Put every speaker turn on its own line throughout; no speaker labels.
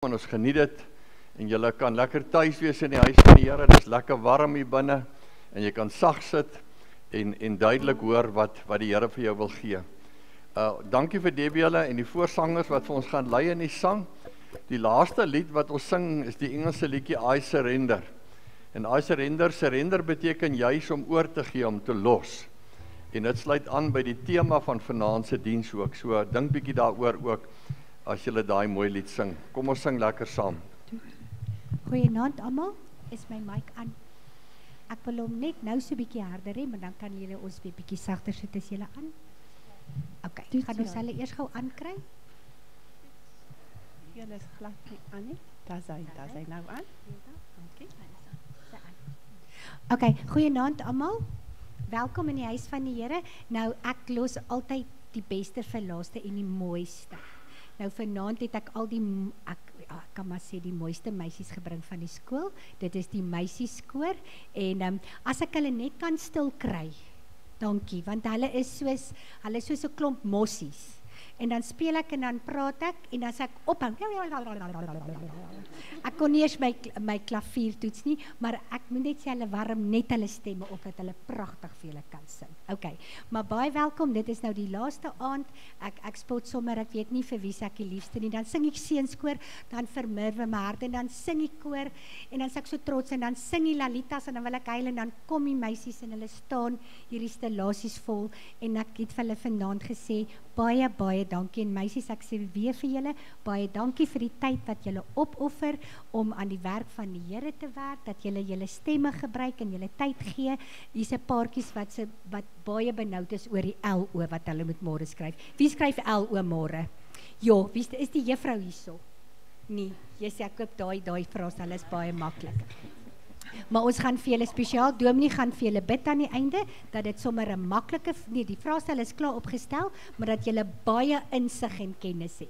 En ons geniet dit, en julle kan lekker tuis wees in die huis van die Here, dit is lekker warm hier binne, en jy kan sag sit, en duidelik hoor wat die Here vir jou wil gee. Dankie vir Debbie julle, en die voorsangers wat vir ons gaan lei in die sang. Die laaste lied wat ons sing, is die Engelse liedjie I Surrender. En I surrender beteken juis om oor te gee, om te los. En dit sluit aan by die tema van vanaand se diens ook, so dink bietjie daaroor ook, as julle daai mooi lied sing. Kom ons sing lekker saam.
Goeienaand almal, is my mic aan? Ek wil hom net nou so bietjie harder hê, maar dan kan julle ons weer bietjie sagter sit as julle aan. OK, gaan ons hulle eers gou aankry?
Julle is glad nie aan nie. Daar's hy nou aan.
OK, goeienaand almal. Welkom in die huis van die Here. Nou ek los altyd die beste vir laaste en die mooiste. Nou vanaand het ek al die, ek kan maar sê die mooiste meisies gebring van die skool. Dit is die meisieskoor en as ek hulle net kan stil kry. Dankie, want hulle is soos 'n klomp mossies. En dan speel ek en dan praat ek en dan sê ek ophou. Ek kon nie eens my klavier toets nie, maar ek moet net sê hulle warm net hulle stemme op dat hulle pragtig vir julle kan sing. OK, maar baie welkom, dit is nou die laaste aand. Ek spot sommer, ek weet nie vir wie ek die liefste nie. Dan sing ek seunskoor, dan vermurwe my hart en dan sing ek koor en dan is ek so trots en dan sing die lalitas en dan wil ek huil en dan kom die meisies en hulle staan hierdie stellasies vol en ek het vir hulle vanaand gesê baie dankie en meisies, ek sê weer vir julle, baie dankie vir die tyd wat julle opoffer om aan die werk van die Here te werk, dat julle stemme gebruik en julle tyd gee. Hier's 'n paartjies wat baie benoud is oor die LO wat hulle moet môre skryf. Wie skryf LO môre? Ja, wie is die juffrou hierso? Nee, jy sê ek koop daai vrae, hulle is baie maklik. Maar ons gaan vir julle spesiaal, Dominee gaan vir julle bid aan die einde, dat dit sommer 'n maklike, nee, die vraestel is klaar opgestel, maar dat julle baie insig en kennis het.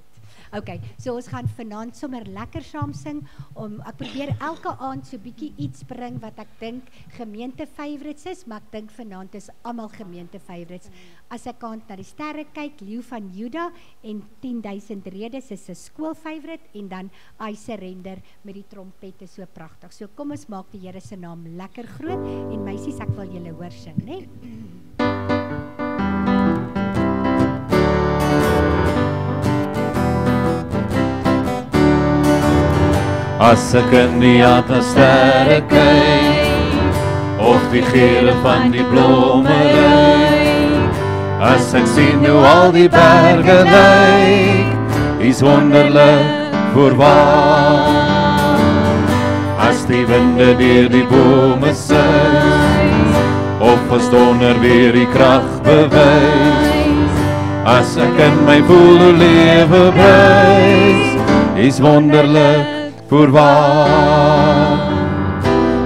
OK, so ons gaan vanaand sommer lekker saam sing, ek probeer elke aand so bietjie iets bring wat ek dink gemeente favorites is, maar ek dink vanaand is almal gemeente favorites. As ek aan na die sterre kyk, Leeu van Juda en 10.000 redes is 'n skool favorite en dan I Surrender met die trompette so pragtig. So kom ons maak die Here se naam lekker groot en meisies, ek wil julle hoor sing, né?
As ek in die sterre kyk, of die gele van die blomme ruik, as ek sien hoe al die berge lyk, is wonderlik voorwaar. As die winde deur die bome suis, of as donder weer die krag bewys, as ek in my volle lewe prys, is wonderlik voorwaar.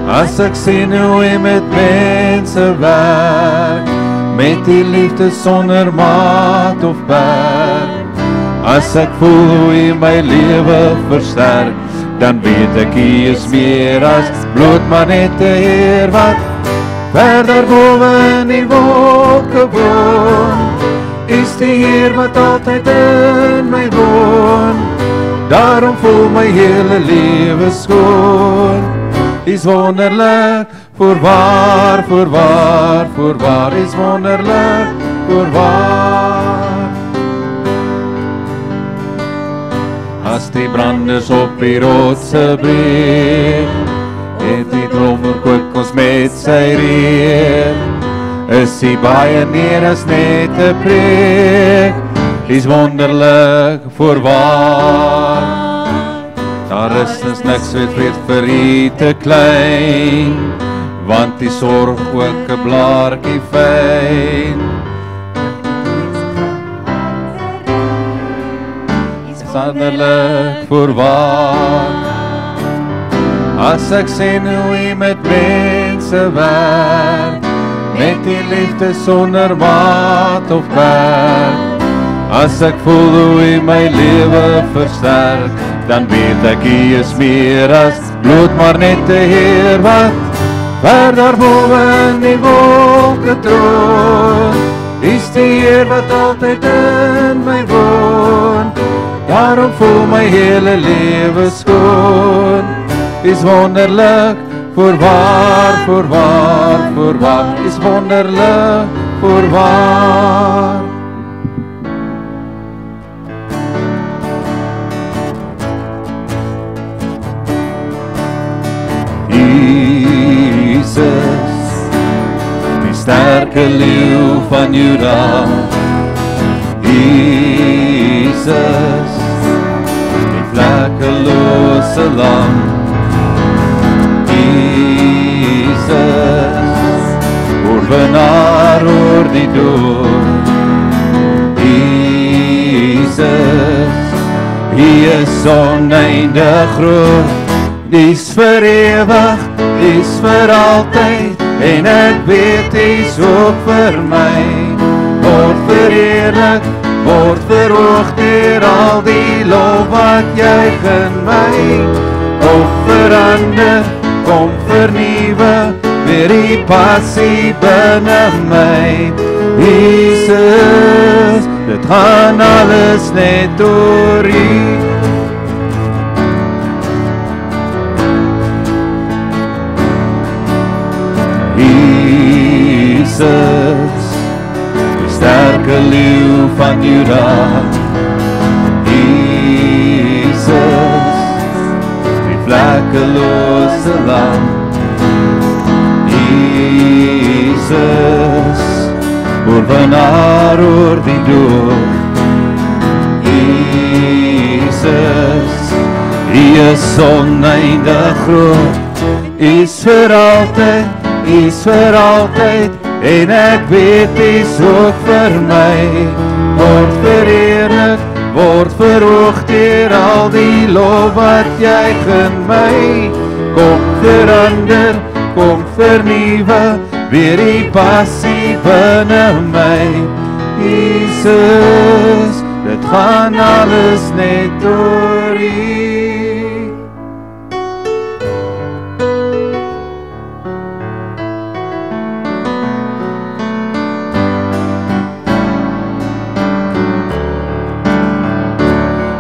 As ek sien hoe hy met mense werk, met die liefde sonder maat of berg, as ek voel hoe hy my lewe versterk, dan weet ek hy is meer as bloot maar net 'n Heer wat verder bowe in die wolke woon, is die Heer wat altyd in my woon. Daarom voel my hele lewe skoon, is wonderlik, voorwaar, is wonderlik, voorwaar. As die branders op die rotse breek, het die dromer kook ons met sy reek, is hy baie meer as net 'n preek, is wonderlik, voorwaar. Daar is niks wat vir u te klein, want die sorg ook 'n blaartjie fyn. Is wonderlik, voorwaar. As ek sien hoe u met mense werk, met die liefde sonder maat of berg, as ek voel hoe hy my lewe versterk, dan weet ek hy is meer as bloot maar net 'n Heer wat verder bowe in die wolke troon, is die Heer wat altyd in my woon. daarom voel my hele lewe skoon. Is wonderlik, voorwaar, voorwaar, voorwaar, is wonderlik, voorwaar. Jesus, die sterke leeu van Juda. Jesus, die vlekkelose lam. Jesus, oorwinnaar oor die dood. Jesus, hy is oneindig groot. Dis vir ewig, dis vir altyd, en ek weet dis ook vir my. Word verheerlik, word verhoog deur al die lof wat juig in my. Kom verander, kom vernuwe, weer die passie binne my. Jesus, dit gaan alles net oor U. Jesus, die sterke leeu van Juda. Jesus, die vlekkelose lam. Jesus, oorwinnaar oor die dood. Jesus, hy is oneindig groot, is vir altyd, is vir altyd, en ek weet is ook vir my. Word verheerlik, word verhoog deur al die lof wat juig in my. Kom verander, kom vernuwe, weer die passie binne my. Jesus, dit gaan alles net oor U.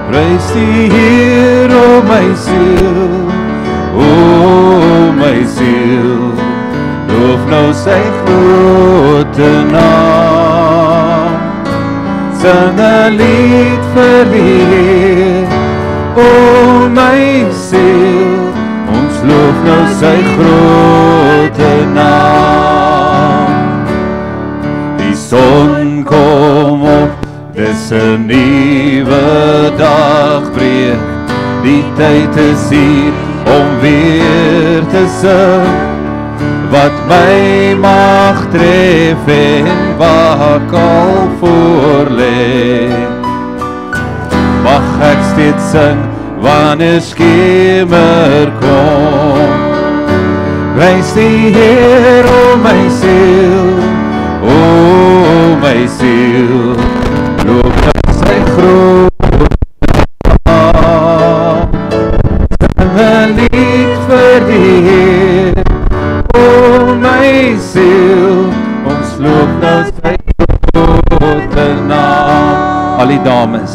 Prys die Heer, o my siel, o my siel, loof nou sy grote naam. Sing 'n lied vir die Heer, o my siel, ons loof nou sy grote naam. Die son kom op, dis 'n nuwe dag breek, die tyd is hier om weer te sing, wat my mag tref en waar ek al voor lê. Mag ek steeds sing, wanneer skemer kom. Prys die Heer, o my siel, o my siel, loof nou sy grote naam. Sing 'n lied vir die Heer, o my siel, ons loof nou sy grote naam. Al die dames.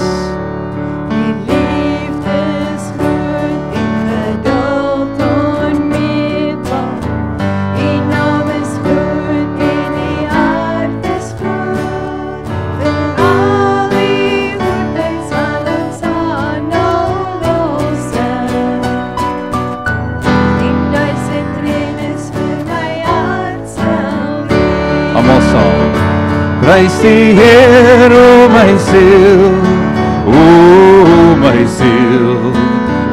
Prys die Heer, o my siel, o my siel,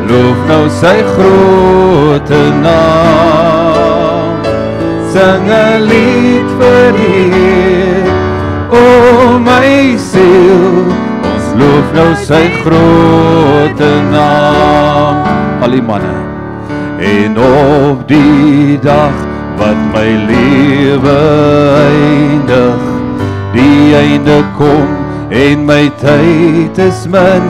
loof nou sy grote naam. Sing 'n lied vir die Heer, o my siel, ons loof nou sy grote naam. Al die manne. En op die dag wat my lewe eindig, die einde kom en my tyd is min,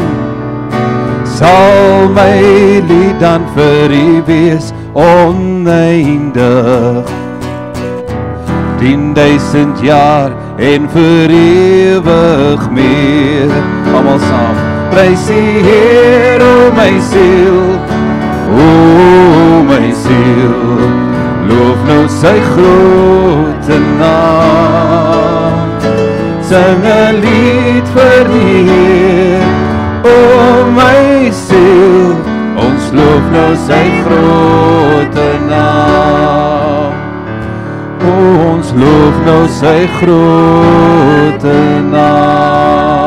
sal my lied dan vir U wees oneindig. 10.000 jaar en vir ewig meer, almal saam. Prys die Heer, o my siel, loof nou sy grote naam. Sing 'n lied vir die Heer, o my siel, ons loof nou sy grote naam. Ons loof nou sy grote naam.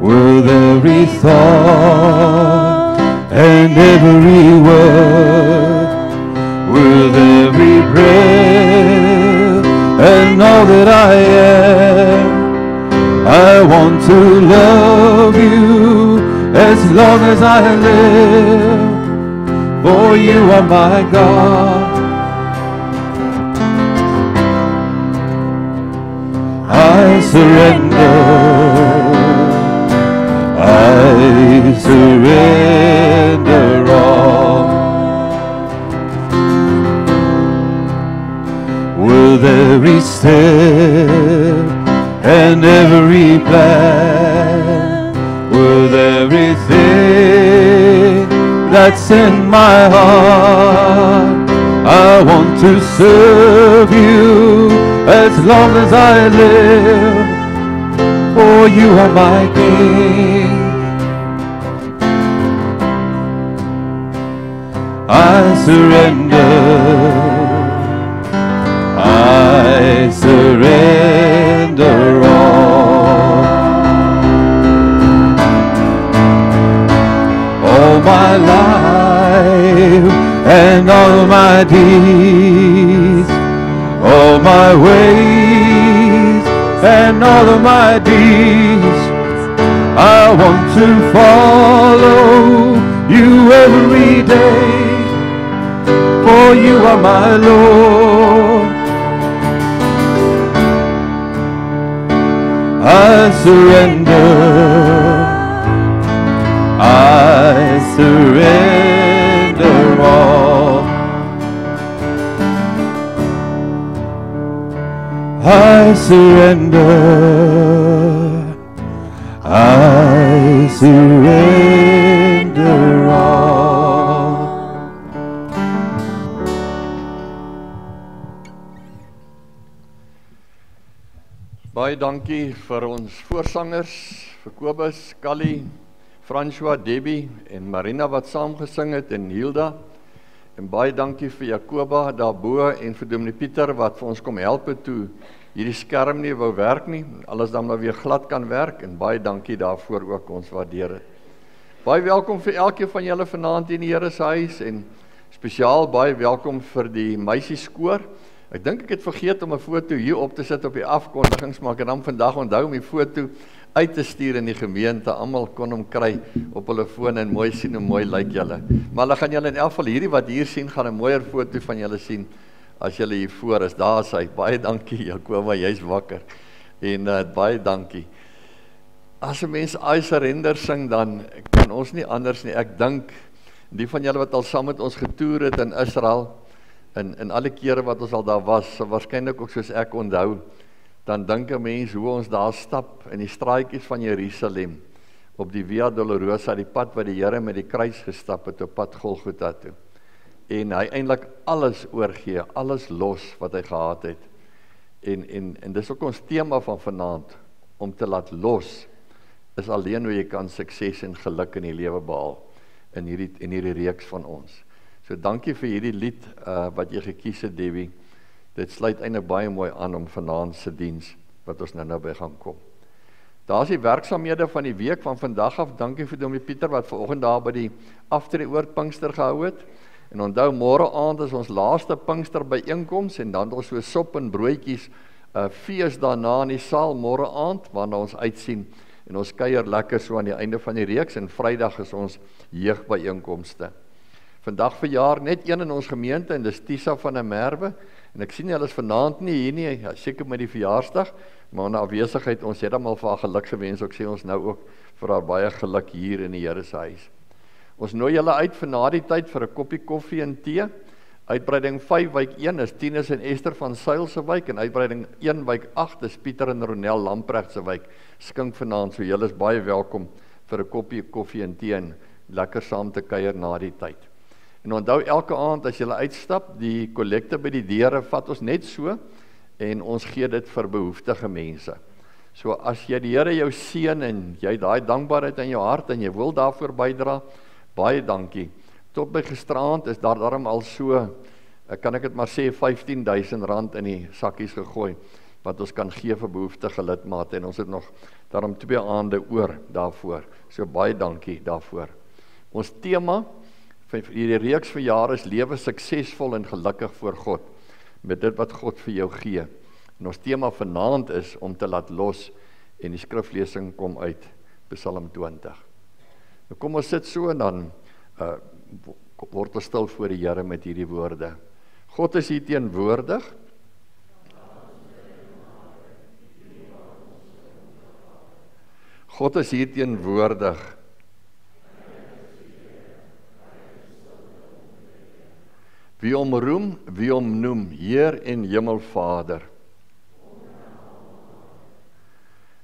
With every thought and every word, with every breath and all that I am, I want to love you as long as I live, for you are my God. I surrender all. With every step and every plan, with everything that's in my heart, I want to serve you as long as I live, for you are my King. I surrender all. All my life and all my deeds, all my ways and all of my deeds, I want to follow you every day, for you are my Lord. I surrender all. I surrender all.
Baie dankie vir ons voorsangers, vir Kobus, Callie, François, Debbie en Marina wat saam gesing het en Hilda. En baie dankie vir Jacoba daarbo en vir Dominee Pieter wat vir ons kom help het toe hierdie skerm nie wou werk nie, alles dan maar weer glad kan werk, en baie dankie daarvoor ook, ons waardeer het. Baie welkom vir elkeen van julle vanaand in die Here se huis, en spesiaal baie welkom vir die meisieskoor. Ek dink ek het vergeet om 'n foto hier op te sit op die afkondigings, maar ek het dan vandag onthou om die foto uit te stuur in die gemeente. Almal kon hom kry op hulle foon en mooi sien hoe mooi lyk julle. Maar hulle gaan julle in elk geval hierdie wat hier sien, gaan 'n mooier foto van julle sien as julle hier voor is. Daar is hy. Baie dankie Jacoba, jy's wakker. En baie dankie. As 'n mens I surrender sing, dan kan ons nie anders nie. Ek dink die van julle wat al saam met ons getoer het in Israel, in alle kere wat ons al daar was, so waarskynlik ook soos ek onthou, dan dink 'n mens hoe ons daar stap in die straatjies van Jerusalem, op die Via Dolorosa, die pad wat die Here met die kruis gestap het, op pad Golgotha toe. En hy eintlik alles oorgee, alles los wat hy gehad het. En dis ook ons tema van vanaand, om te laat los, is alleen hoe jy kan sukses en geluk in die lewe behaal, in hierdie reeks van ons. So dankie vir hierdie lied wat jy gekies het, Debbie. Dit sluit eintlik baie mooi aan om vanaand se diens, wat ons nou by gaan kom. Daar is die werksaamhede van die week van vandag af. Dankie vir Dominee Pieter wat vanoggend daar by die aftree oor Pinkster gehou het. En onthou, môre aand is ons laaste Pinkster byeenkoms, en dan ons so sop en broodjies fees daarna in die saal môre aand, waarna ons uitsien. En ons kuier lekker so aan die einde van die reeks, en Vrydag is ons jeugbyeenkomste. vandag verjaar net een in ons gemeente en dis Tisa van der Merwe. En ek sien hulle is vanaand nie hier nie, ja, seker met die verjaarsdag, maar na afwesigheid, ons het almal vir haar geluk gewens, ek sê ons nou ook vir haar baie geluk hier in die Here se huis. Ons nooi julle uit vir na die tyd vir 'n koppie koffie en tee. Uitbreiding 5 wijk 1 is Tinus en Esther van Sail se wijk en uitbreiding 1 wijk 8 is Pieter en Ronel Lamprecht se wijk. Skink vanaand, so julle is baie welkom vir 'n koppie koffie en tee en lekker saam te kuier na die tyd. En onthou elke aand as julle uitstap, die kollekte by die deure vat ons net so en ons gee dit vir behoeftige mense. So as jy die Here jou seën en jy daai dankbaarheid in jou hart en jy wil daarvoor bydra, baie dankie. Tot by gisteraand is daar daarom al so, kan ek dit maar sê, R15.000 in die sakkies gegooi, wat ons kan gee vir behoeftige lidmate, en ons het nog daarom 2 aande oor daarvoor. So baie dankie daarvoor. Ons tema vir hierdie reeks vir jare is lewe suksesvol en gelukkig voor God, met dit wat God vir jou gee. En ons tema vanaand is om te laat los, en die skriflesing kom uit Psalm 20. Nou kom ons sit so en dan word ons stil voor die Here met hierdie woorde. God is hier teenwoordig. God is hier teenwoordig. Wie hom roem, wie hom noem, Heer en Hemelvader.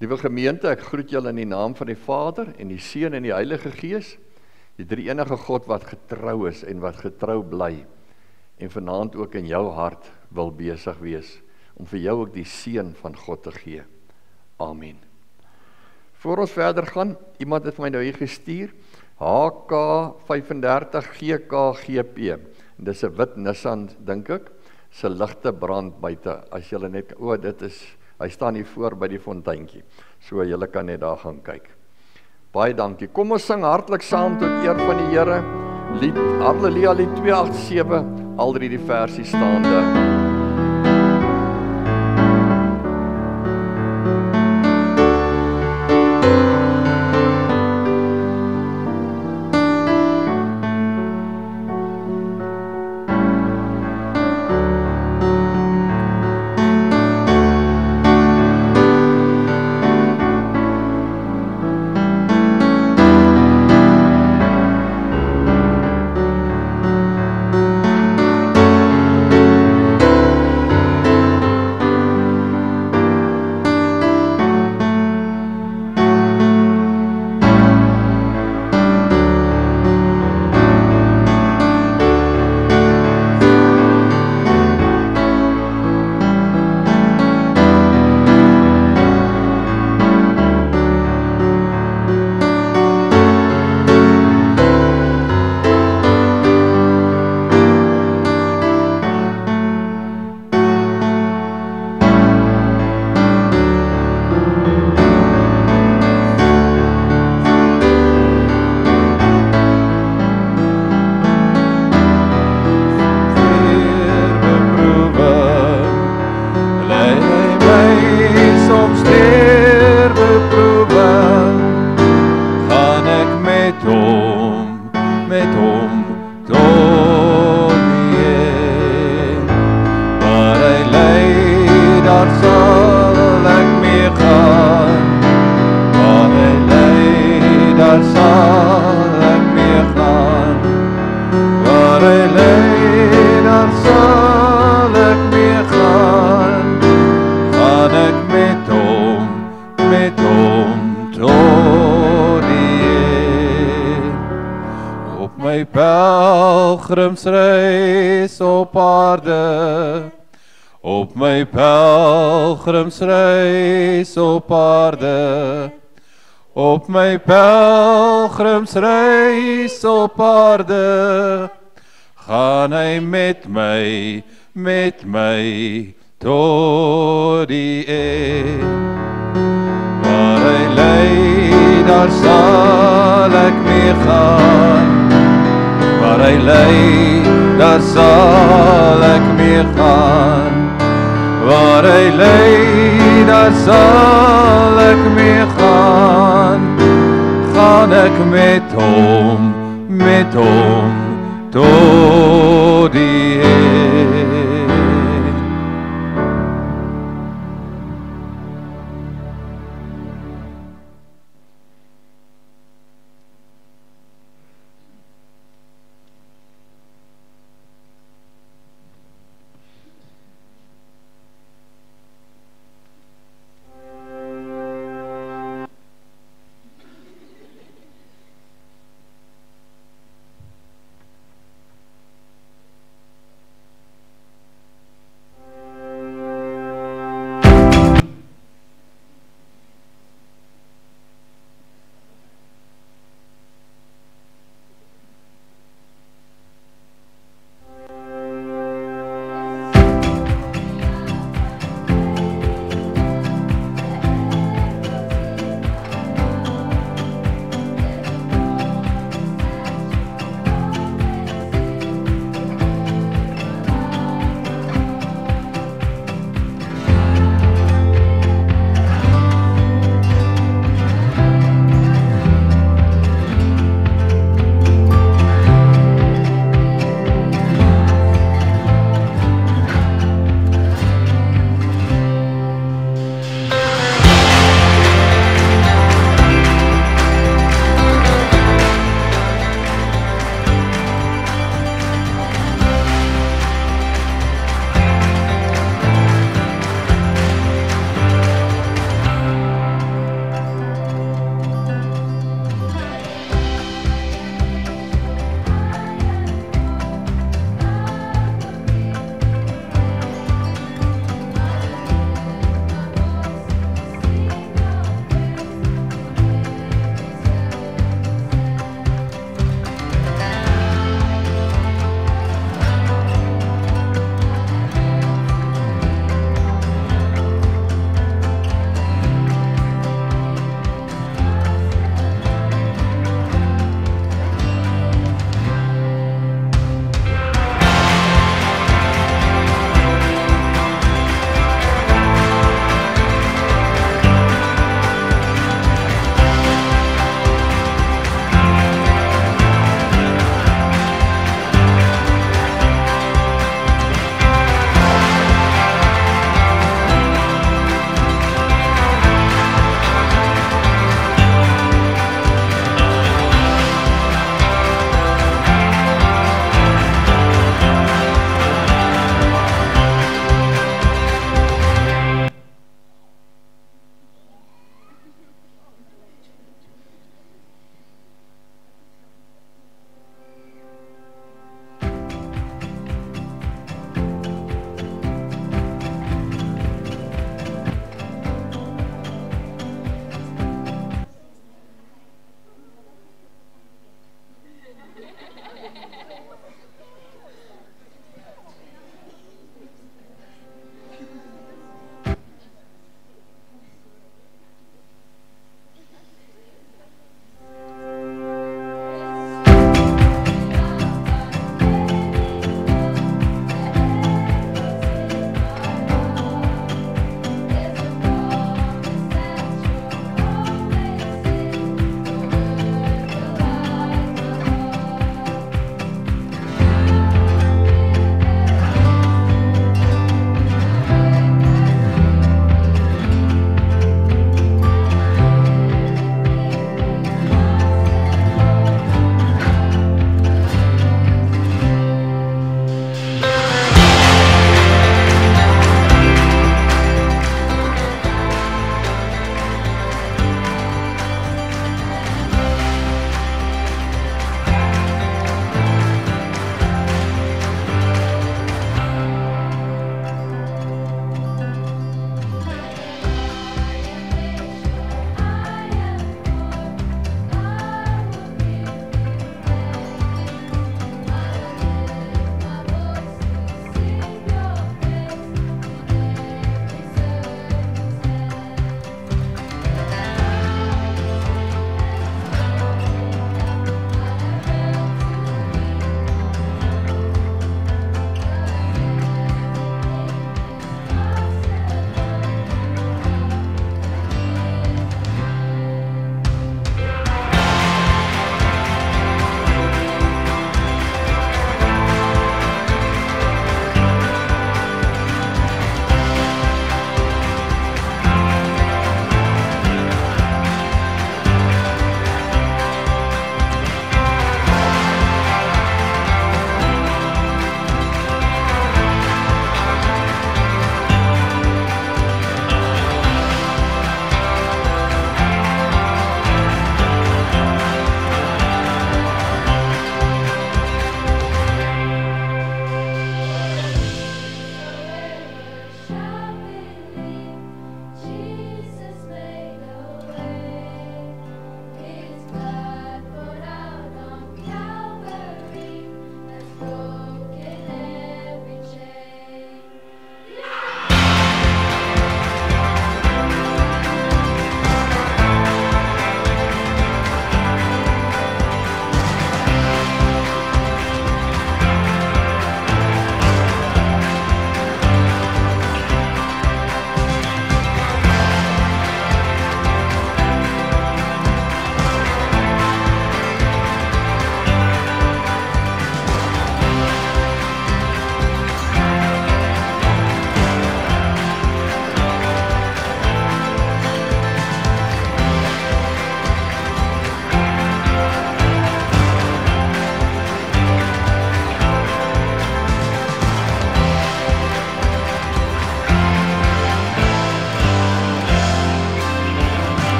Liewe gemeente, ek groet julle in die naam van die Vader en die Seun en die Heilige Gees, die drie enige God wat getrou is en wat getrou bly, en vanaand ook in jou hart wil besig wees, om vir jou ook die seën van God te gee. Amen. Voor ons verder gaan, iemand het vir my nou hier gestuur, HK35 GKGP, en dis 'n wit Nissan, dink ek, se ligte brand buite, as julle net, dit is, hy staan hier voor by die fonteintjie, so julle kan net daar gaan kyk. Baie dankie. Kom ons sing hartlik saam tot eer van die Here. Lied Halleluja lied 287, al drie die versie staande.
Pelgrimsreis op aarde, op my pelgrimsreis op aarde, op my pelgrimsreis op aarde, gaan hy met my tot die einde. Waar hy lei, daar sal ek mee gaan. Waar hy lei, daar sal ek mee gaan. Waar hy lei, daar sal ek mee gaan. Gaan ek met hom tot die einde.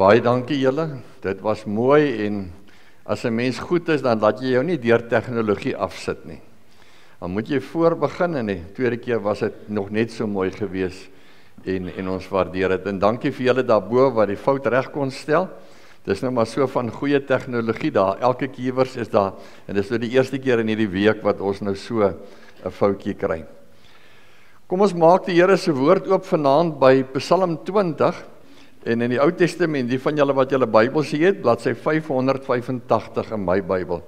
Baie dankie julle, dit was mooi en as 'n mens goed is, dan laat jy jou nie deur tegnologie afsit nie. Dan moet jy voor begin en die tweede keer was dit nog net so mooi gewees en ons waardeer dit. En dankie vir julle daarbo wat die fout reg kon stel. Dis nou maar so van goeie tegnologie daar, elke kiewers is daar, en dis nou die eerste keer in hierdie week wat ons nou so 'n foutjie kry. Kom ons maak die Here se woord oop vanaand by Psalm 20, en in die Ou Testament, die van julle wat julle Bybels het, bladsy 585 in my Bybel.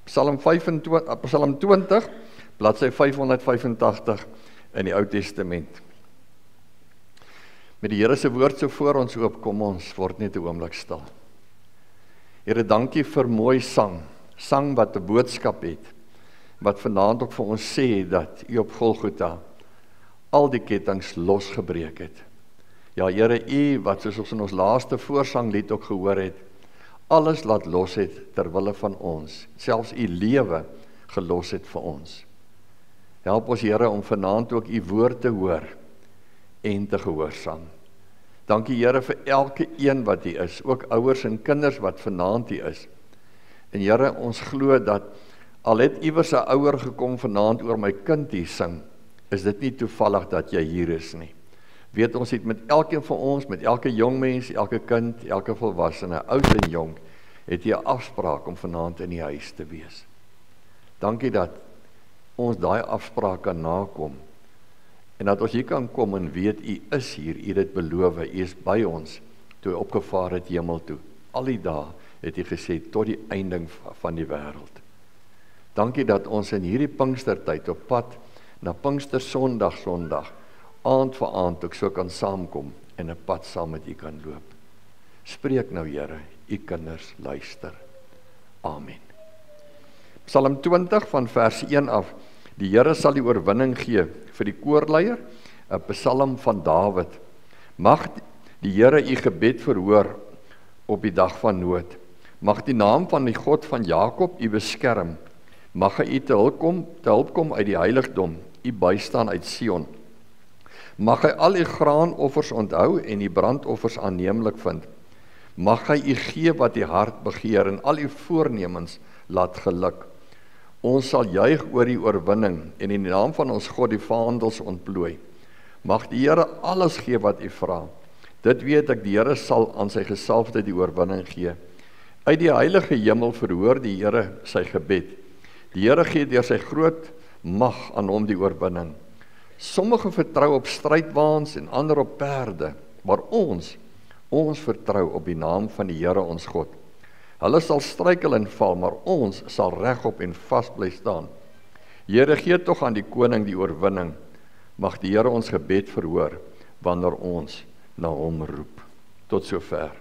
Psalm 20, bladsy 585 in die Ou Testament. Met die Here se woord so voor ons oop, kom ons word net 'n oomblik stil. Here, dankie vir mooi sang wat 'n boodskap het, wat vanaand ook vir ons sê dat U op Golgotha al die kettinge losgebreek het. Ja, Here, U wat soos ons in ons laaste voorsanglied ook gehoor het, alles laat los het ter wille van ons, selfs U lewe gelos het vir ons. Help ons, Here, om vanaand ook U woord te hoor en te gehoorsaam. Dankie, Here, vir elke een wat hier is, ook ouers en kinders wat vanaand hier is. En Here, ons glo dat al het iewers 'n ouer gekom vanaand oor my kind hier sing, is dit nie toevallig dat jy hier is nie. Weet ons het met elkeen van ons, met elke jong mens, elke kind, elke volwassene, oud en jong, het jy 'n afspraak om vanaand in die huis te wees. Dankie dat ons daai afspraak kan nakom, en dat ons hier kan kom en weet, U is hier, U het dit beloof, U is by ons, toe U opgevaar het hemel toe. Al die dae het U gesê, tot die einding van die wêreld. Dankie dat ons in hierdie Pinkstertyd op pad na Pinkstersondag, aand vir aand ook so kan saamkom en 'n pad saam met U kan loop. Spreek nou, Here, U kinders luister. Amen. Psalm 20 van vers 1 af. Die Here sal die oorwinning gee vir die koorleier, 'n psalm van Dawid. Mag die Here U gebed verhoor op die dag van nood. Mag die naam van die God van Jakob U beskerm. Mag hy U te hulp kom uit die heiligdom, U bystaan uit Sion. Mag hy al U graanoffers onthou en U brandoffers aanneemlik vind. Mag hy U gee wat U hart begeer en al U voornemens laat geluk. Ons sal juig oor die oorwinning en in die naam van ons God die vaandels ontplooi. Mag die Here alles gee wat U vra. Dit weet ek, die Here sal aan sy gesalfde die oorwinning gee. Uit die heilige hemel verhoor die Here sy gebed. Die Here gee deur sy groot mag aan hom die oorwinning. Sommige vertrou op strydwaans en ander op perde, maar ons vertrou op die naam van die Here ons God. Hulle sal struikel en val, maar ons sal regop en vas bly staan. Here, gee tog aan die koning die oorwinning. Mag die Here ons gebed verhoor wanneer ons na hom roep. Tot sover.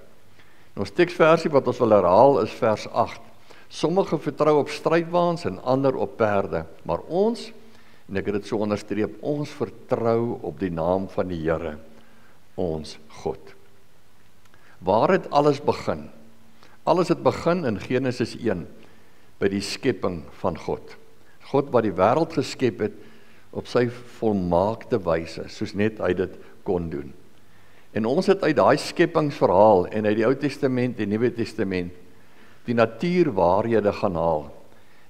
Ons teksversie wat ons wil herhaal is vers 8. Sommige vertrou op strydwaans en ander op perde, maar ons, en ek het dit so onderstreep, ons vertrou op die naam van die Here, ons God. Waar het alles begin? Alles het begin in Genesis 1, by die skepping van God. God wat die wêreld geskep het, op sy volmaakte wyse, soos net hy dit kon doen. En ons het uit daai skepingsverhaal, en uit die Ou Testament en Nuwe Testament, die natuurwaarhede gaan haal.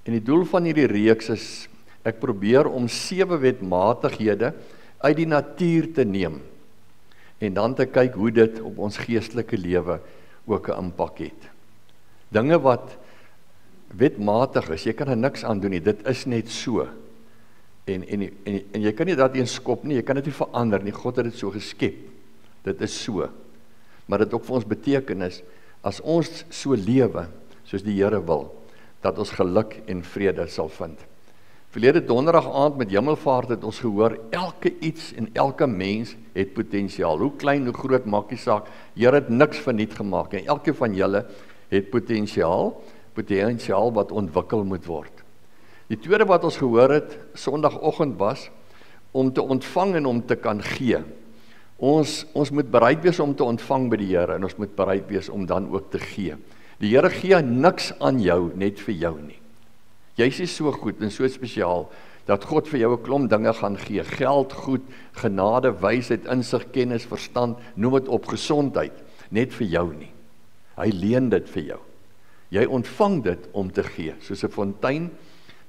En die doel van hierdie reeks is, ek probeer om 7 wetmatighede uit die natuur te neem, en dan te kyk hoe dit op ons geestelike lewe ook 'n impak het. Dinge wat wetmatig is, jy kan er niks aan doen nie, dit is net so. En jy kan nie dat eens skop nie, jy kan dit nie verander nie, God het dit so geskep. Dit is so. Maar dit ook vir ons betekenis, as ons so lewe, soos die Here wil, dat ons geluk en vrede sal vind. Verlede donderdag aand met Hemelvaart het ons gehoor, elke iets en elke mens het potensiaal. Hoe klein, hoe groot, maak nie saak. Here het niks verniet gemaak en elke van julle het potensiaal wat ontwikkel moet word. Die tweede wat ons gehoor het, Sondagoggend was, om te ontvang en om te kan gee. Ons moet bereid wees om te ontvang by die Here en ons moet bereid wees om dan ook te gee. Die Here gee niks aan jou net vir jou nie. Jy's nie so goed en so spesiaal dat God vir jou 'n klomp dinge gaan gee. Geld, goed, genade, wysheid, insig, kennis, verstand, noem dit op, gesondheid, net vir jou nie. Hy leen dit vir jou. Jy ontvang dit om te gee, soos 'n fontein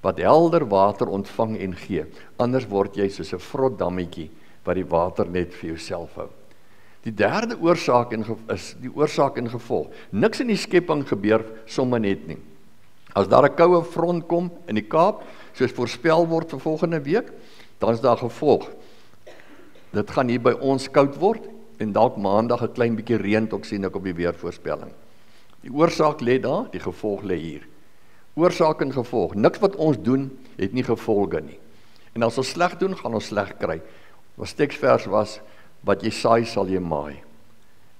wat helder water ontvang en gee. Anders word jy soos 'n vrot dammetjie wat die water net vir jouself hou. Die derde oorsaak is die oorsaak en gevolg. Niks in die skepping gebeur sommer net nie. As daar 'n koue front kom in die Kaap, soos voorspel word vir volgende week, dan is daar gevolg. Dit gaan hier by ons koud word en dalk maandag 'n klein bietjie reën ook sien ek op die weervoorspelling. Die oorsaak lê daar, die gevolg lê hier. Oorsaak en gevolg. Niks wat ons doen het nie gevolge nie. En as ons sleg doen, gaan ons sleg kry. Ons teksvers was, wat jy saai sal jy maai.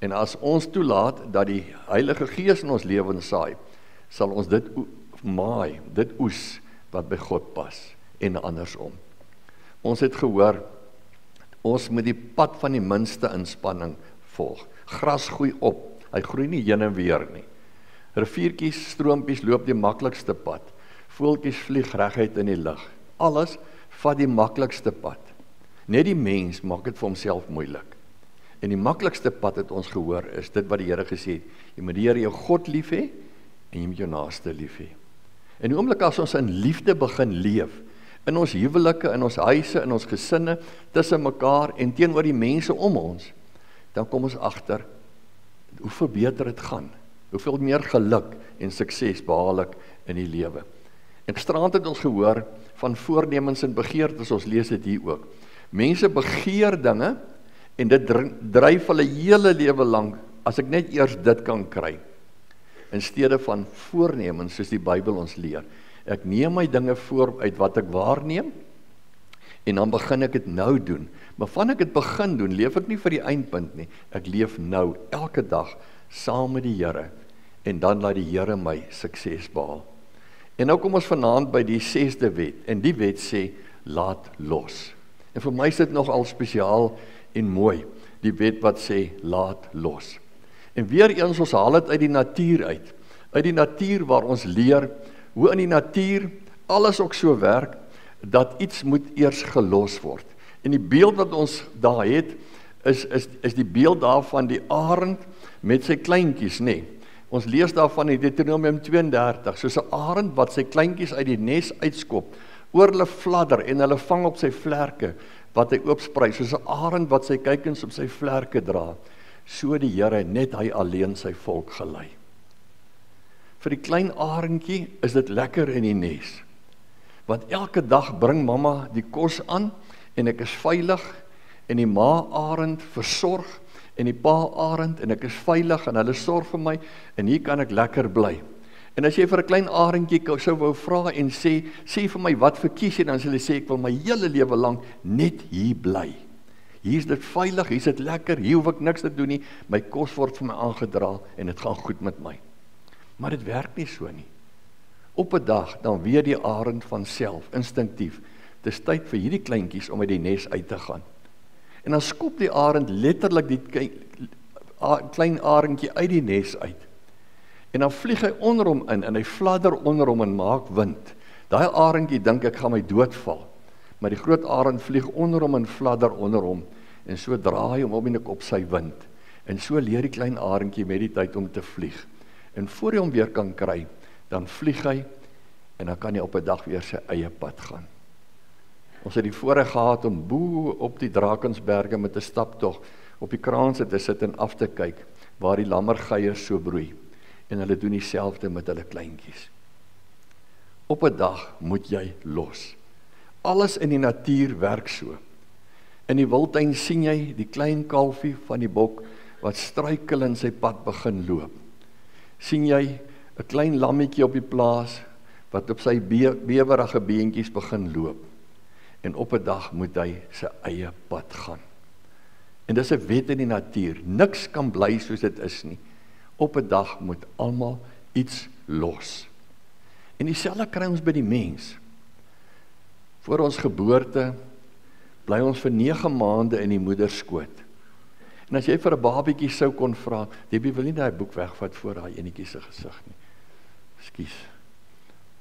En as ons toelaat dat die Heilige Gees in ons lewens saai, sal ons dit maai, dit oes wat by God pas en andersom. Ons het gehoor, ons moet die pad van die minste inspanning volg. Gras groei op, hy groei nie heen en weer nie. Riviertjies, stroompies loop die maklikste pad. Voeltjies vlieg reguit in die lug. Alles vat die maklikste pad. Net die mens maak dit vir homself moeilik. En die maklikste pad het ons gehoor is dit wat die Here gesê het. Jy moet die Here jou God lief hê en jy moet jou naaste lief hê. En die oomblik as ons in liefde begin leef, in ons huwelike, in ons huise, in ons gesinne, tussen mekaar en teenoor die mense om ons, dan kom ons agter hoeveel beter dit gaan. Hoeveel meer geluk en sukses behaal ek in die lewe. En gisterand het ons gehoor van voornemens en begeertes, ons lees dit hier ook. Mense begeer dinge en dit dryf hulle hele lewe lank, as ek net eers dit kan kry. In steede van voornemens soos die Bybel ons leer. Ek neem my dinge voor uit wat ek waarneem en dan begin ek dit nou doen. Maar van ek dit begin doen, leef ek nie vir die eindpunt nie. Ek leef nou, elke dag, saam met die Here en dan laat die Here my sukses behaal. En nou kom ons vanaand by die 6de wet en die wet sê, laat los. En vir my is dit nogal spesiaal en mooi, die wet wat sê, laat los. En weer eens, ons haal dit uit die natuur uit die natuur waar ons leer, hoe in die natuur alles ook so werk, dat iets moet eers gelos word. En die beeld wat ons daar het, is die beeld daarvan die arend met sy kleintjies, nee. Ons lees daarvan in Deuteronomium 32, soos 'n arend wat sy kleintjies uit die nes uitskop, oor hulle fladder en hulle vang op sy vlerke, wat hy oopsprei, soos 'n arend wat sy kuikens op sy vlerke dra, so die Here net hy alleen sy volk gelei. Vir die klein arendjie is dit lekker in die nes, want elke dag bring mamma die kos aan, en ek is veilig, en die ma arend versorg, en die pa arend, en ek is veilig, en hulle sorg vir my, en hier kan ek lekker bly. En as jy vir 'n klein arendjie sou wou vra en sê vir my wat verkies jy, dan sal hy sê, ek wil my hele lewe lank net hier bly. Hier is dit veilig, hier is dit lekker, hier hoef ek niks te doen nie, my kos word vir my aangedra, en dit gaan goed met my. Maar dit werk nie so nie. Op 'n dag, dan weet die arend van self, instinktief, dis tyd vir hierdie kleintjies om uit die nes uit te gaan. En dan skop die arend letterlik die klein arendjie uit die nes uit. En dan vlieg hy onder hom in, en hy fladder onder hom en maak wind. Daai arendjie dink ek gaan my doodval. Maar die groot arend vlieg onder hom en fladder onder hom, en so draai hy hom om en ek op sy wind. En so leer die klein arendjie met die tyd om te vlieg. En voor hy hom weer kan kry, dan vlieg hy, en dan kan hy op 'n dag weer sy eie pad gaan. Ons het die voorreg gehad om bo op die Drakensberge met 'n staptog op die kraanse te sit en af te kyk, waar die lammergeiers so broei, en hulle doen dieselfde met hulle kleintjies. Op 'n dag moet jy los. Alles in die natuur werk so. In die wildtuin sien jy die klein kalfie van die bok, wat struikel in sy pad begin loop. Sien jy 'n klein lammetjie op die plaas, wat op sy bewerige beentjies begin loop. En op 'n dag moet hy sy eie pad gaan. En dis 'n wet in die natuur, niks kan bly soos dit is nie. Op 'n dag moet almal iets los. En dieselfde kry ons by die mens. Voor ons geboorte bly ons vir 9 maande in die moeder skoot. En as jy vir 'n babietjie sou kon vra, Debbie, wil nie daai boek wegvat voor daai enetjie se gesig nie. Ekskuus.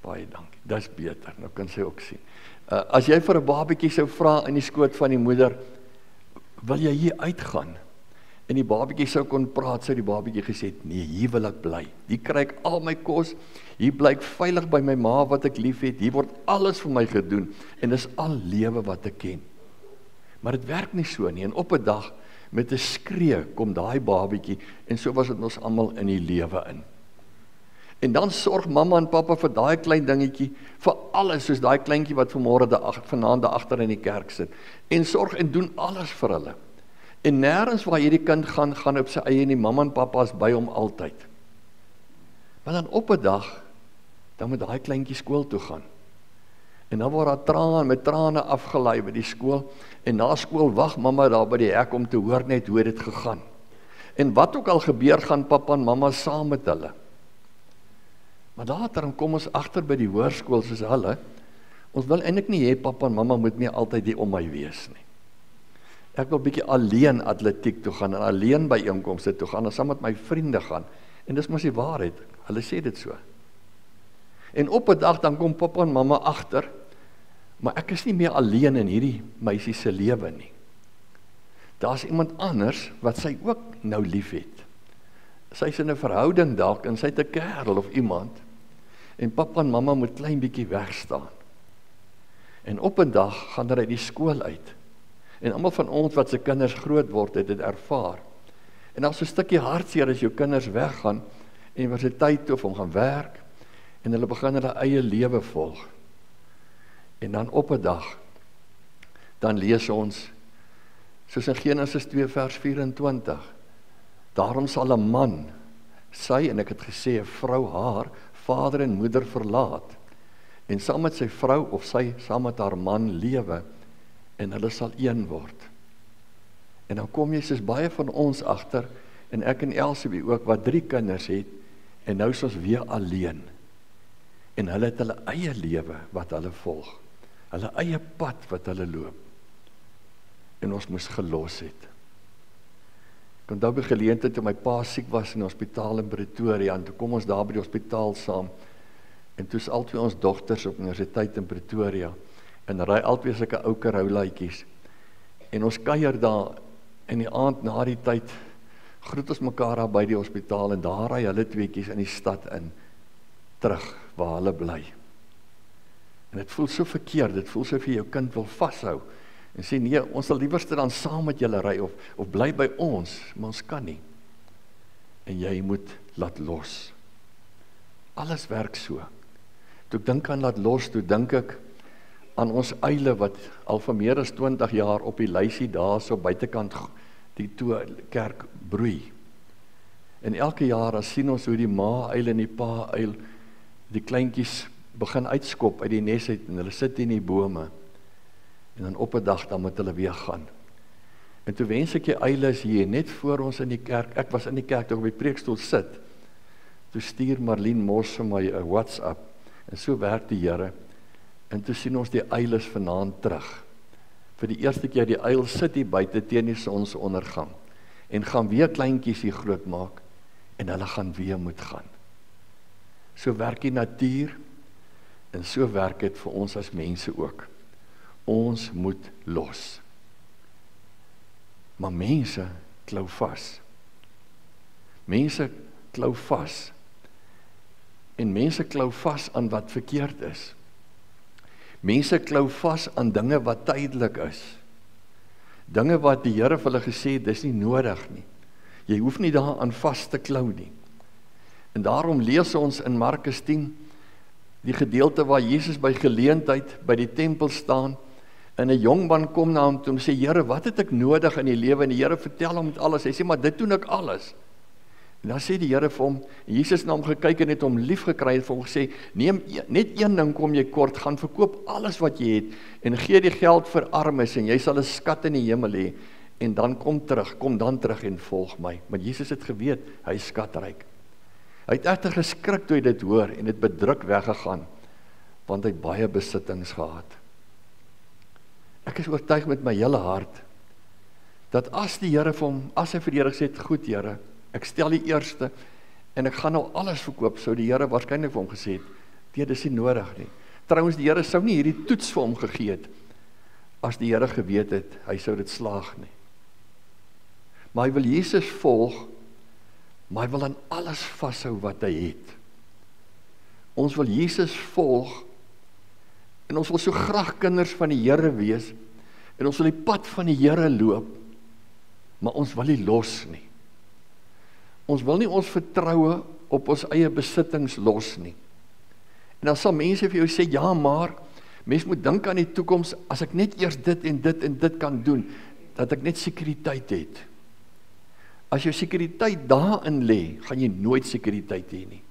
Baie dankie. Dis beter. Nou kan sy ook sien. As jy vir 'n babietjie sou vra in die skoot van die moeder, wil jy hier uitgaan? en die babietjie sou kon praat, sou die babietjie gesê het, nee, hier wil ek bly. Hier kry ek al my kos, hier bly ek veilig by my ma wat ek lief het, hier word alles vir my gedoen, en dis al lewe wat ek ken. Maar dit werk nie so nie, en op 'n dag, met 'n skree, kom daai babietjie, en so was dit ons almal in die lewe in. En dan sorg mamma en pappa vir daai klein dingetjie, vir alles, soos daai kleintjie wat vanaand daar agter in die kerk sit, en sorg en doen alles vir hulle. En nêrens waar hierdie kind gaan op sy eie nie, mamma en pappa is by hom altyd. Maar dan op 'n dag, dan moet daai kleintjie skool toe gaan. En dan word daar met trane afgelei by die skool, en na skool wag mamma daar by die hek om te hoor net hoe dit gegaan. En wat ook al gebeur, gaan pappa en mamma saam met hulle. Maar later dan kom ons agter by die hoërskool soos hulle, ons wil eintlik nie hê pappa en mamma moet nie altyd hier om my wees nie. Ek wil bietjie alleen atletiek toe gaan, en alleen by einkomste toe gaan, en saam met my vriende gaan, en dis mos die waarheid, hulle sê dit so. En op 'n dag dan kom pappa en mamma agter, maar ek is nie meer alleen in hierdie meisie se lewe nie. Daar's iemand anders wat sy ook nou lief het. Sy's in 'n verhouding dalk, en sy het 'n kerel of iemand, en pappa en mamma moet klein bietjie wegstaan. En op 'n dag gaan hulle uit die skool uit, en almal van ons wat se kinders groot word, het dit ervaar. En daar's so 'n stukkie hartseer as jou kinders weggaan, universiteit toe of om gaan werk, en hulle begin hulle eie lewe volg. En dan op 'n dag, dan lees ons, soos in Genesis 2 vers 24, daarom sal 'n man, sy, en ek het gesê, 'n vrou haar, vader en moeder verlaat, en saam met sy vrou of sy saam met haar man lewe, en hulle sal een word. En dan kom jy soos baie van ons agter, en ek en Elsabie ook, wat 3 kinders het, en nou is ons weer alleen. En hulle het hulle eie lewe wat hulle volg, hulle eie pad wat hulle loop. En ons moes gelos het. Ek onthou by geleentheid toe my pa siek was in die hospitaal in Pretoria, en toe kom ons daar by die hospitaal saam, en toe is albei ons dogters op universiteit in Pretoria, en ry albei sulke ou karoulaatjies, en ons kuier daar, in die aand na die tyd, groet ons mekaar daar by die hospitaal, en daar ry hulle tweeetjies in die stad in, terug waar hulle bly. En dit voel so verkeerd, dit voel so vir jou kind wil vashou, en sê nee, ons sal liewerste dan saam met julle ry, of bly by ons, maar ons kan nie. En jy moet laat los. Alles werk so. Toe ek dink aan laat los, toe dink ek aan ons eile wat al vir meer as 20 jaar op die lysie daar so buitekant die kerk broei. En elke jaar as sien ons hoe die ma eil en die pa eil, die kleintjies begin uitskop uit die nes uit, en hulle sit in die bome, en dan op 'n dag dan moet hulle weer gaan. En toe wens ek jy eile is hier, net voor ons in die kerk, ek was in die kerk toe op die preekstoel sit, toe stuur Marlene Mos vir my 'n WhatsApp, en so werk die Here, en toe sien ons die eiles vanaand terug. Vir die eerste keer die eil sit hier buite teen die sonsondergang, en gaan weer kleintjies hier groot maak, en hulle gaan weer moet gaan. So werk die natuur, en so werk dit vir ons as mense ook. Ons moet los. Maar mense klou vas. Mense klou vas. En mense klou vas aan wat verkeerd is. Mense klou vas aan dinge wat tydelik is. Dinge wat die Here vir hulle gesê het, dis nie nodig nie. Jy hoef nie daaraan vas te klou nie. En daarom lees ons in Markus 10, die gedeelte waar Jesus by geleentheid by die tempel staan, en 'n jong man kom na hom toe en sê, Here, wat het ek nodig in die lewe? En die Here vertel hom met alles. Hy sê, maar dit doen ek alles. En dan sê die Here vir hom, Jesus na hom gekyk en het hom lief gekry en vir hom gesê, neem net een ding kom jy kort, gaan verkoop alles wat jy het, en gee die geld vir armes, en jy sal 'n skat in die hemel hê, en dan kom dan terug en volg my. Maar Jesus het geweet, hy is skatryk. Hy het egter geskrik toe hy dit hoor, en het bedruk weggegaan, want hy het baie besittings gehad. Ek is oortuig met my hele hart, dat as die Here vir hom, as hy vir die Here gesê het, goed Here, ek stel die eerste, en ek gaan nou alles verkoop, sou die Here waarskynlik vir hom gesê het, dit is nie nodig nie. Trouwens, die Here sou nie hierdie toets vir hom gegee het, as die Here geweet het, hy sou dit slaag nie. Maar hy wil Jesus volg, maar hy wil aan alles vashou wat hy het. Ons wil Jesus volg, en ons wil so graag kinders van die Here wees, en ons wil die pad van die Here loop, maar ons wil nie los nie. Ons wil nie ons vertroue op ons eie besittings los nie. En dan sal mense vir jou sê, ja, maar mens moet dink aan die toekoms, as ek net eers dit en dit en dit kan doen, dat ek net sekuriteit het. As jou sekuriteit daarin lê, gaan jy nooit sekuriteit hê nie.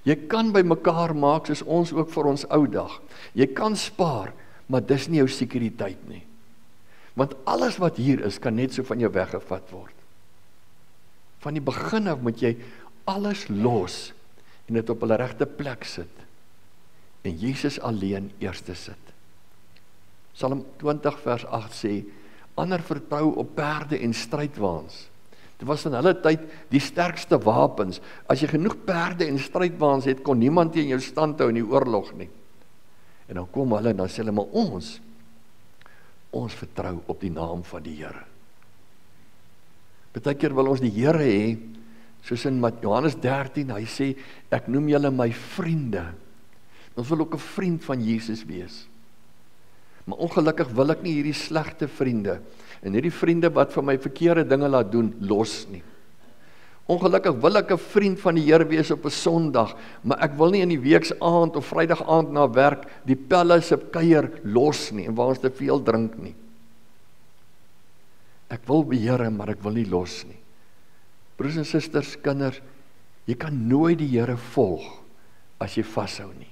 Jy kan by mekaar maak, soos ons ook vir ons ou dag. Jy kan spaar, maar dis nie jou sekuriteit nie. Want alles wat hier is, kan net so van jou weggevat word. Van die begin af moet jy alles los, en dit op hulle regte plek sit, en Jesus alleen eerste sit. Psalm 20 vers 8 sê, ander vertrou op perde en strydwaans. Dit was in hulle tyd die sterkste wapens. As jy genoeg perde en strydwaans het, kon niemand teen jou stand hou in die oorlog nie. En dan kom hulle en dan sê hulle, maar ons vertrou op die naam van die Here. Partykeer wil ons die Here hê, soos in Johannes 13, hy sê, ek noem julle my vriende. Ons wil ook 'n vriend van Jesus wees. Maar ongelukkig wil ek nie hierdie slegte vriende, en hierdie vriende wat vir my verkeerde dinge laat doen, los nie. Ongelukkig wil ek 'n vriend van die Here wees op 'n Sondag, maar ek wil nie in die weeksaand of Vrydag aand na werk die pelle se kuier los nie, en waar ons te veel drink nie. Ek wil beheer, maar ek wil nie los nie. Broers en susters, kinders, jy kan nooit die Here volg as jy vashou nie.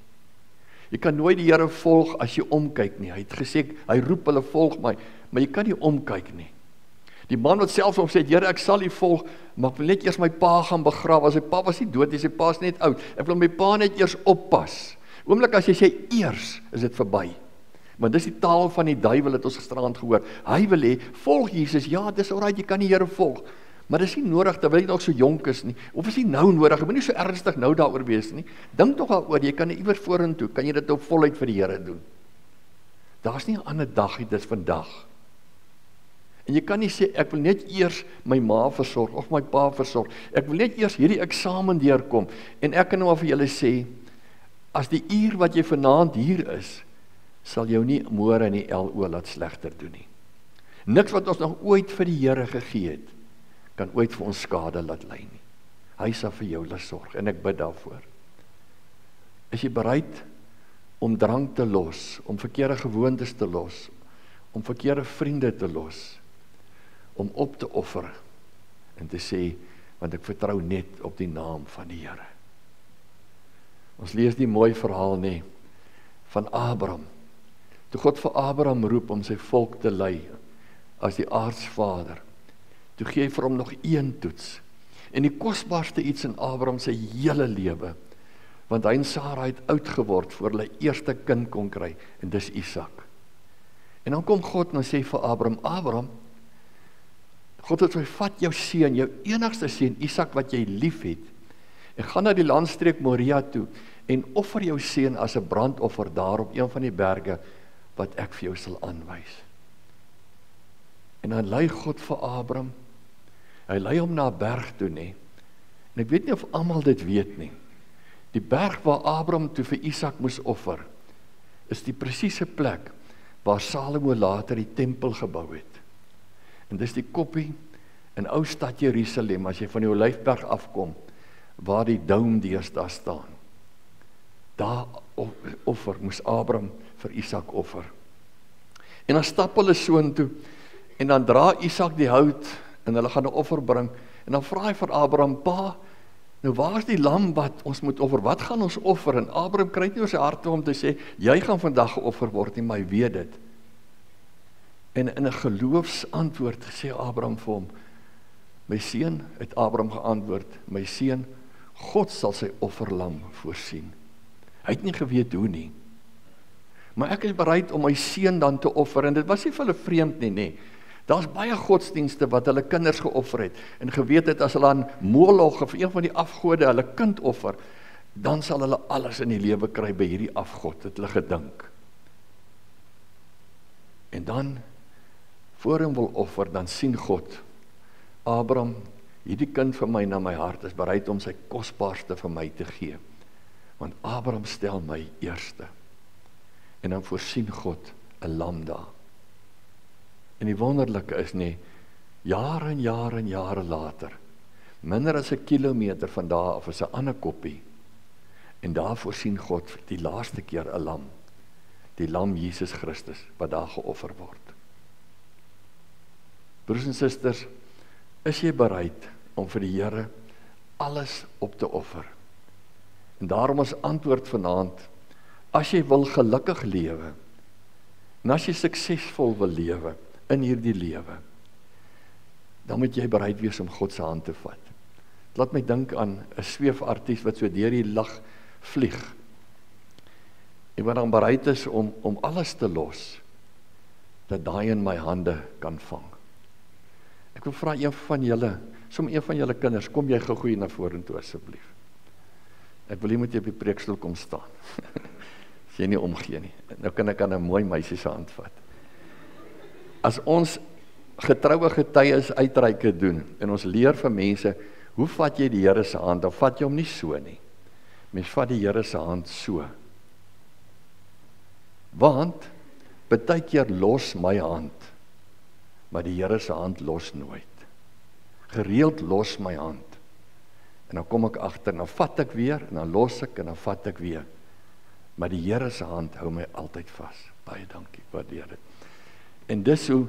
Jy kan nooit die Here volg as jy omkyk nie. Hy het gesê, hy roep hulle volg my, maar jy kan nie omkyk nie. Die man wat selfs om sê, Here, ek sal U volg, maar ek wil net eers my pa gaan begrawe. Sy pa was nie dood, sy pa is net oud. Ek wil my pa net eers oppas. Oomblik as jy sê eers, is dit verby. Want dis die taal van die duiwel, het ons gisterand gehoor. Hy wil hê, volg Jesus, ja, dis alright, jy kan die Here volg. Maar dis nie nodig, terwyl jy nog so jonk is nie, of is nie nou nodig, jy moet nie so ernstig nou daaroor wees nie. Dink tog daaroor, jy kan iewers vorentoe, kan jy dit op voluit vir die Here doen. Daar's nie 'n ander dag nie, dis vandag. En jy kan nie sê, ek wil net eers my ma versorg, of my pa versorg, ek wil net eers hierdie eksamen deurkom, en ek kan nou vir julle sê, as die uur wat jy vanaand hier is, sal jou nie môre in die LO laat slegter doen nie. Niks wat ons nog ooit vir die Here gegee het, kan ooit vir ons skade laat lei nie. Hy sal vir jou laat sorg, en ek bid daarvoor. Is jy bereid om drank te los, om verkeerde gewoontes te los, om verkeerde vriende te los, om op te offer, en te sê, want ek vertrou net op die naam van die Here. Ons lees die mooi verhaal nie, van Abraham. Toe God vir Abraham roep om sy volk te lei, as die aardsvader, toe gee hy vir hom nog een toets, en die kosbaarste iets in Abraham sy hele lewe, want hy en Sara het oud geword, voor hulle eerste kind kon kry, en dis Isak. En dan kom God en sê vir Abraham, God het gesê, vat jou seun, jou enigste seun, Isak wat jy lief het, en gaan na die landstreek Moria toe, en offer jou seun as 'n brandoffer daar op een van die berge, wat ek vir jou sal aanwys. En dan lei God vir Abraham, hy lei hom na 'n berg toe, en ek weet nie of almal dit weet nie, die berg waar Abraham toe vir Isak moes offer, is die presiese plek, waar Salomo later die tempel gebou het. En dis die koppie in ou stad Jerusalem, as jy van die Olyfberg afkom, waar die dome deesdae staan. Daar offer, moes Abraham vir Isak offer. En dan stap hulle soontoe, en dan dra Isak die hout, en hulle gaan 'n offer bring, en dan vra hy vir Abraham, pa, nou waar is die lam wat ons moet offer, wat gaan ons offer? En Abraham kry nie oor sy hart om te sê, jy gaan vandag geoffer word nie, maar hy weet dit. En in 'n geloofsantwoord sê Abraham vir hom, my seun, het Abraham geantwoord, my seun, God sal sy offerlam voorsien. Hy het nie geweet hoe nie. Maar ek is bereid om my seun dan te offer, en dit was nie vir hulle vreemd nie. Daar's baie godsdienste wat hulle kinders geoffer het, en geweet het as hulle aan Moloch of een van die afgode hulle kind offer, dan sal hulle alles in die lewe kry by hierdie afgod, het hulle gedink. En dan, voor hom wil offer, dan sien God, Abraham, hierdie kind van my na my hart is bereid om sy kosbaarste vir my te gee. Want Abraham stel my eerste. En dan voorsien God 'n lam daar. En die wonderlike is nie, jare en jare en jare later, minder as 'n kilometer van daar af is 'n ander koppie. En daar voorsien God vir die laaste keer 'n lam. Die lam Jesus Christus, wat daar geoffer word. Broers en susters, is jy bereid om vir die Here alles op te offer? En daarom is antwoord vanaand, as jy wil gelukkig lewe, en as jy suksesvol wil lewe in hierdie lewe, dan moet jy bereid wees om God se hand te vat. Laat my dink aan 'n sweefartiest wat so deur die lug vlieg. En wat dan bereid is om alles te los, dat daai in my hande kan vang. Ek wil vra een van julle kinders, kom jy gou hier na vorentoe asseblief. Ek wil nie met jy op die preekstoel kom staan. As jy nie omgee nie. Nou kan ek aan 'n mooi meisie se hand vat. As ons getroue getuies uitreike doen, en ons leer vir mense, hoe vat jy die Here se hand? Dan vat jy hom nie so nie. Mens vat die Here se hand so. Want, baie keer los my hand, maar die Here se hand los nooit. Gereeld los my hand. En dan kom ek agter, en dan vat ek weer, en dan los ek, en dan vat ek weer. Maar die Here se hand hou my altyd vas. Baie dankie, waardeer dit. En dis hoe,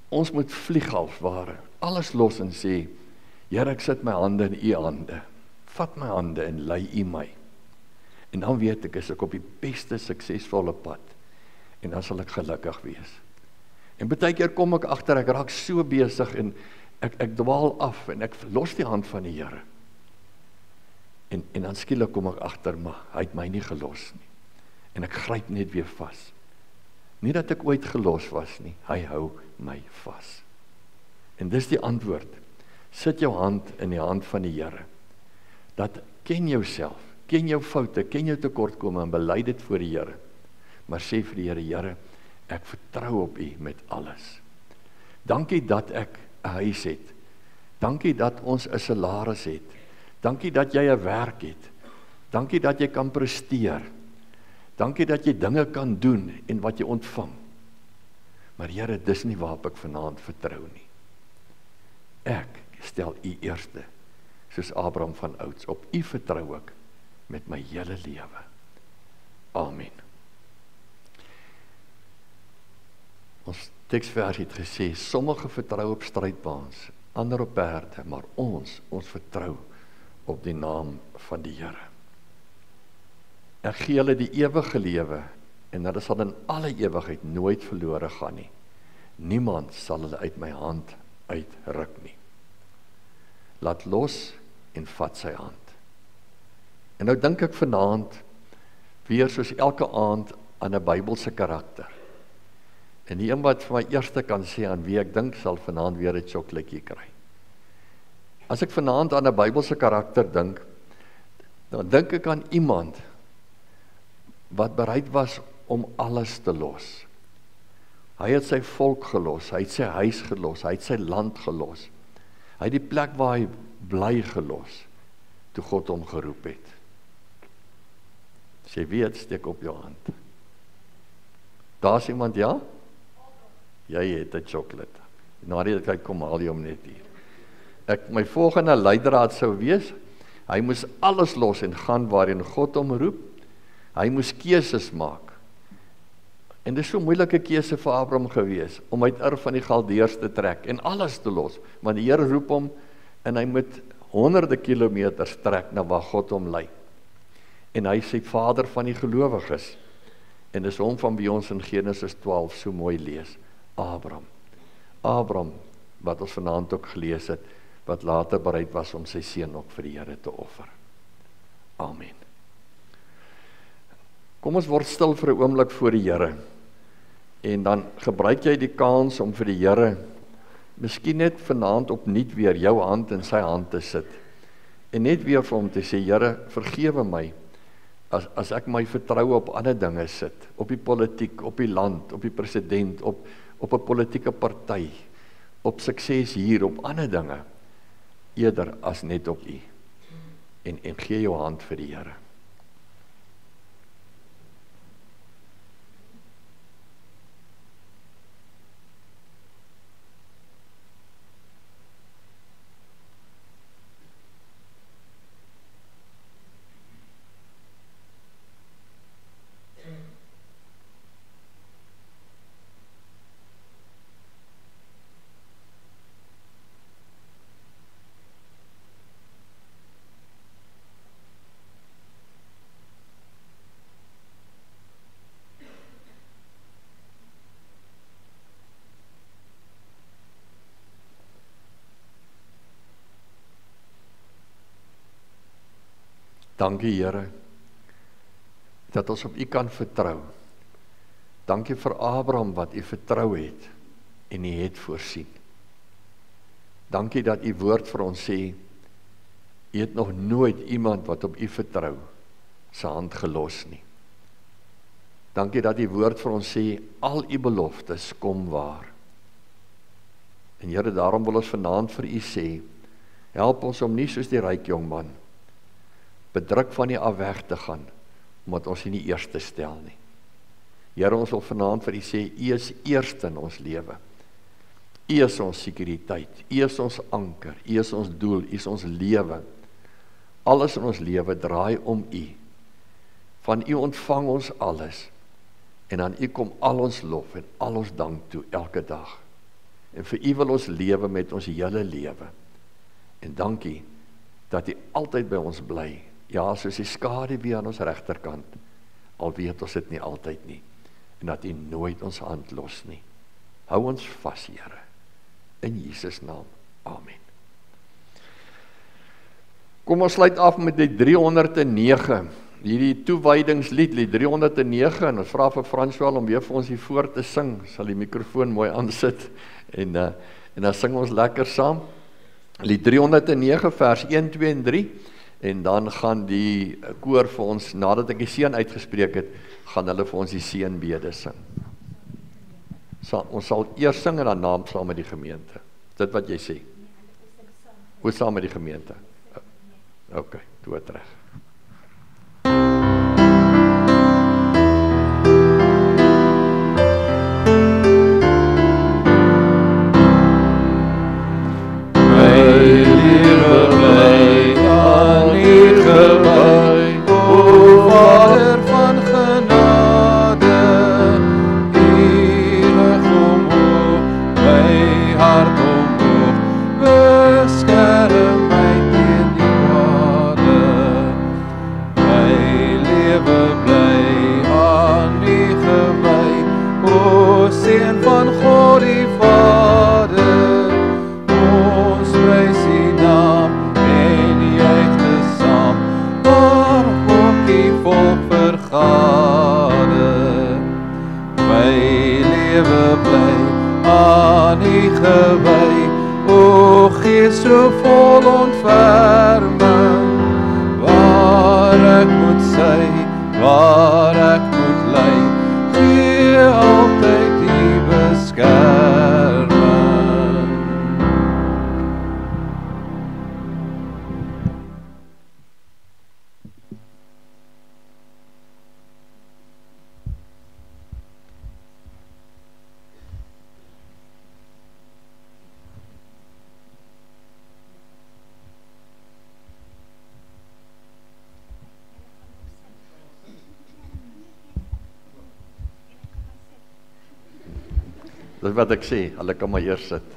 ons moet vlieg als ware, alles los en sê, Here, ek sit my hande in u hande. Vat my hande en lei u my. En dan weet ek, is ek op die beste suksesvolle pad. En dan sal ek gelukkig wees. En baie keer kom ek agter, ek raak so besig en ek dwaal af en ek los die hand van die Here. En dan skielik kom ek agter, maar hy het my nie gelos nie. En ek gryp net weer vas. Nie dat ek ooit gelos was nie, hy hou my vas. En dis die antwoord. Sit jou hand in die hand van die Here. Dat ken jouself, ken jou foute, ken jou tekortkominge en bely dit voor die Here. Maar sê vir die Here, Here, ek vertrou op u met alles. Dankie dat ek 'n huis het. Dankie dat ons 'n salaris het. Dankie dat jy 'n werk het. Dankie dat jy kan presteer. Dankie dat jy dinge kan doen en wat jy ontvang. Maar Here, dis nie waarop ek vanaand vertrou nie. Ek stel u eerste, soos Abraham van ouds. Op u vertrou ek met my hele lewe. Amen. Ons teksvers het gesê, sommige vertrou op strydbaans, ander op perde, maar ons vertrou op die naam van die Here. Ek gee hulle die ewige lewe, en hulle sal in alle ewigheid nooit verlore gaan nie. Niemand sal hulle uit my hand uitruk nie. Laat los en vat sy hand. En nou dink ek vanaand, weer soos elke aand, aan 'n Bybelse karakter. En die een wat vir my eerste kan sê aan wie ek dink sal vanaand weer 'n chocolaatjie kry. As ek vanaand aan 'n Bybelse karakter dink, dan dink ek aan iemand wat bereid was om alles te los. Hy het sy volk gelos, hy het sy huis gelos, hy het sy land gelos. Hy het die plek waar hy bly gelos, toe God hom geroep het. As jy weet, steek op jou hand. Daar is iemand, ja? Jy het 'n chocolate. Nadat ek kom haal jy hom net hier. My volgende leidraad sou wees, hy moes alles los en gaan waarin God hom roep. Hy moes keuses maak. En dit is so 'n moeilike keuse vir Abraham gewees, om uit Ur van die Galdeërs te trek en alles te los, want die Here roep hom en hy moet honderde kilometers trek na waar God hom lei. En hy sê vader van die gelowiges. En dis hom van wie ons in Genesis 12 so mooi lees. Abraham, wat ons vanaand ook gelees het, wat later bereid was om sy seun ook vir die Here te offer. Amen. Kom ons word stil vir 'n oomblik voor die Here. En dan gebruik jy die kans om vir die Here, miskien net vanaand opnuut weer jou hand in sy hand te sit. En net weer vir hom te sê, Here, vergewe my, as ek my vertroue op ander dinge sit, op die politiek, op die land, op die president, op 'n politieke party, op sukses hier, op ander dinge, eerder as net op U. En gee jou hand vir die Here. Dankie Here, dat ons op U kan vertrou. Dankie vir Abraham wat U vertrou het en U het voorsien. Dankie dat U woord vir ons sê, U het nog nooit iemand wat op U vertrou, sy hand gelos nie. Dankie dat U woord vir ons sê, al U beloftes kom waar. En Here, daarom wil ons vanaand vir U sê, help ons om nie soos die ryk jongman, bedruk van U af weg te gaan, omdat ons nie eerste stel nie. Here, ons wil vanaand vir U sê, U is eerste in ons lewe. U is ons sekuriteit, U is ons anker, U is ons doel, U is ons lewe. Alles in ons lewe draai om U. Van U ontvang ons alles, en aan U kom al ons lof en al ons dank toe elke dag. En vir U wil ons lewe met ons hele lewe. En dankie dat U altyd by ons bly. Ja, soos die skaduwee aan ons regterkant, al weet ons dit nie altyd nie, en dat U nooit ons hand los nie. Hou ons vas, Here, in Jesus naam, amen. Kom ons sluit af met die 309, hierdie toewydingslied, die 309, en ons vra vir Franswel om weer vir ons hier voor te sing, sal die mikrofoon mooi aansit, en dan sing ons lekker saam, die 309 vers 1, 2 en 3, en dan gaan die koor vir ons, nadat ek die seën uitgespreek het, gaan hulle vir ons die seënbede sing. Ons sal eers sing en dan naam saam met die gemeente. Dit wat jy sê? Hoe saam met die gemeente? Ok, toe terug. Dis wat ek sê, hulle kan maar eers sit.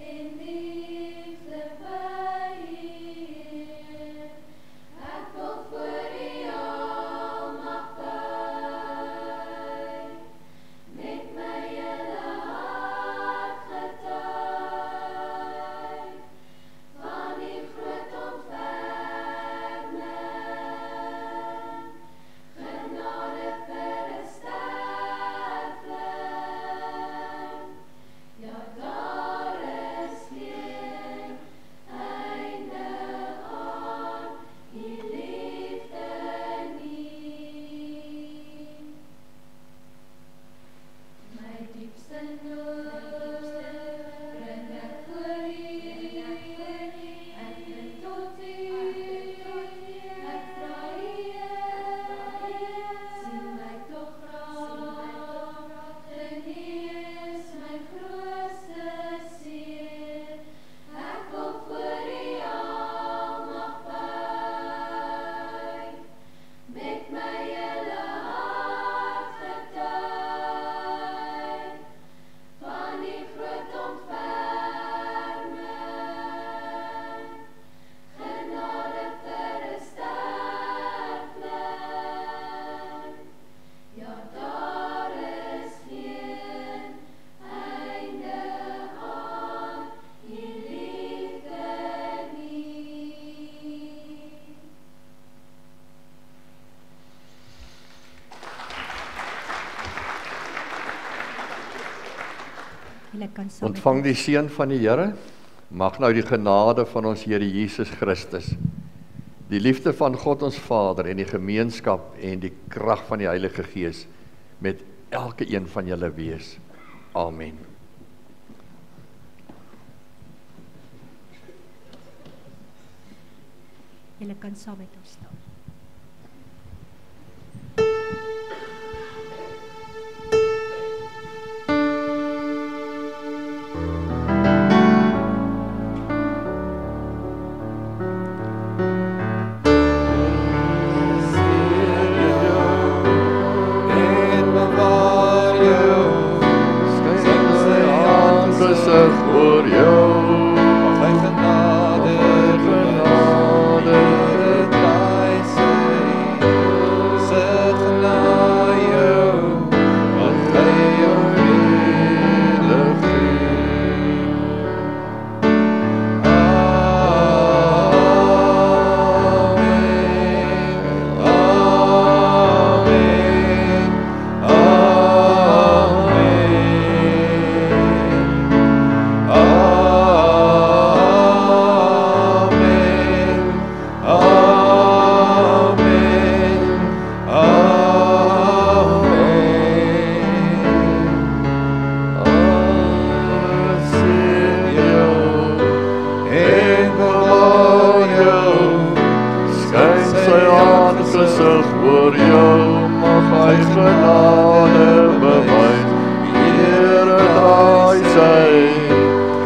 In the
Julle kan saam met
Ontvang die seën van die Here. Mag nou die genade van ons Here Jesus Christus, die liefde van God ons Vader en die gemeenskap en die krag van die Heilige Gees met elke een van julle wees. Amen.
Julle kan saam met ons staan.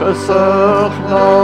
Gesig na